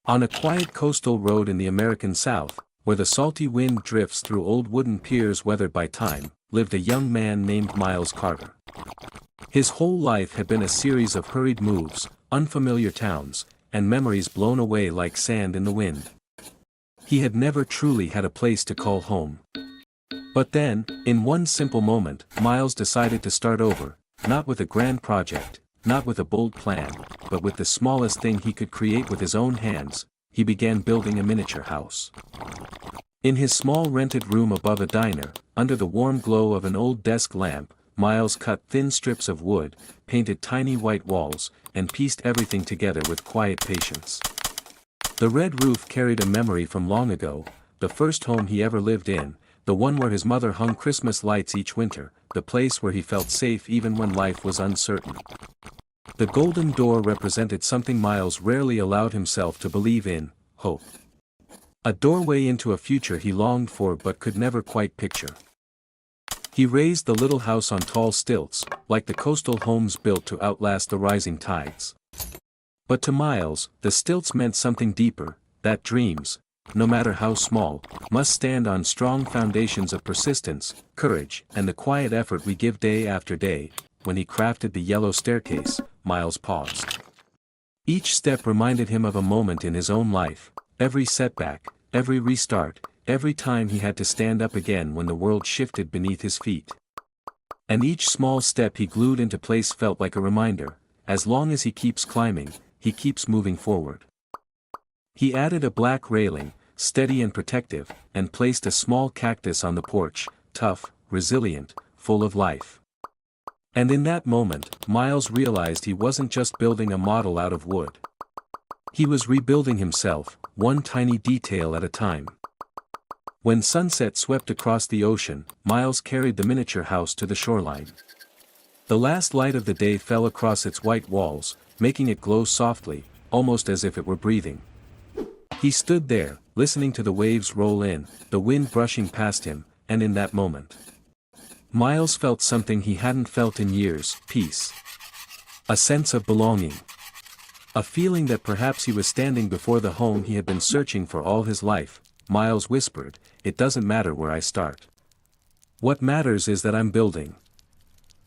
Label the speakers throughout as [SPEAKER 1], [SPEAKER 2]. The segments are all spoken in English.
[SPEAKER 1] On a quiet coastal road in the American South, where the salty wind drifts through old wooden piers weathered by time, lived a young man named Miles Carter. His whole life had been a series of hurried moves, unfamiliar towns, and memories blown away like sand in the wind. He had never truly had a place to call home. But then, in one simple moment, Miles decided to start over, not with a grand project, not with a bold plan, but with the smallest thing he could create with his own hands. He began building a miniature house. In his small rented room above a diner, under the warm glow of an old desk lamp, Miles cut thin strips of wood, painted tiny white walls, and pieced everything together with quiet patience. The red roof carried a memory from long ago, the first home he ever lived in, the one where his mother hung Christmas lights each winter, the place where he felt safe even when life was uncertain. The golden door represented something Miles rarely allowed himself to believe in: hope. A doorway into a future he longed for but could never quite picture. He raised the little house on tall stilts, like the coastal homes built to outlast the rising tides. But to Miles, the stilts meant something deeper, that dreams, no matter how small, must stand on strong foundations of persistence, courage, and the quiet effort we give day after day. When he crafted the yellow staircase, Miles paused. Each step reminded him of a moment in his own life, every setback, every restart, every time he had to stand up again when the world shifted beneath his feet. And each small step he glued into place felt like a reminder: as long as he keeps climbing, he keeps moving forward. He added a black railing, steady and protective, and placed a small cactus on the porch, tough, resilient, full of life. And in that moment, Miles realized he wasn't just building a model out of wood. He was rebuilding himself, one tiny detail at a time. When sunset swept across the ocean, Miles carried the miniature house to the shoreline. The last light of the day fell across its white walls, making it glow softly, almost as if it were breathing. He stood there, listening to the waves roll in, the wind brushing past him, and in that moment, Miles felt something he hadn't felt in years: peace. A sense of belonging. A feeling that perhaps he was standing before the home he had been searching for all his life. Miles whispered, "It doesn't matter where I start. What matters is that I'm building.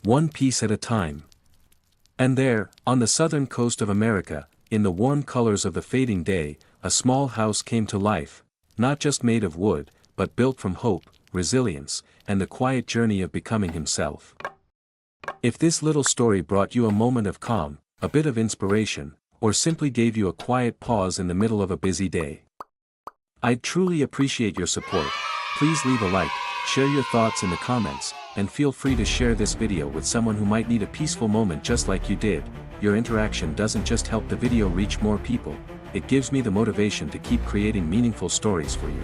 [SPEAKER 1] One piece at a time." And there, on the southern coast of America, in the warm colors of the fading day, a small house came to life, not just made of wood, but built from hope, resilience, and the quiet journey of becoming himself. If this little story brought you a moment of calm, a bit of inspiration, or simply gave you a quiet pause in the middle of a busy day, I'd truly appreciate your support. Please leave a like, share your thoughts in the comments, and feel free to share this video with someone who might need a peaceful moment just like you did. Your interaction doesn't just help the video reach more people, it gives me the motivation to keep creating meaningful stories for you.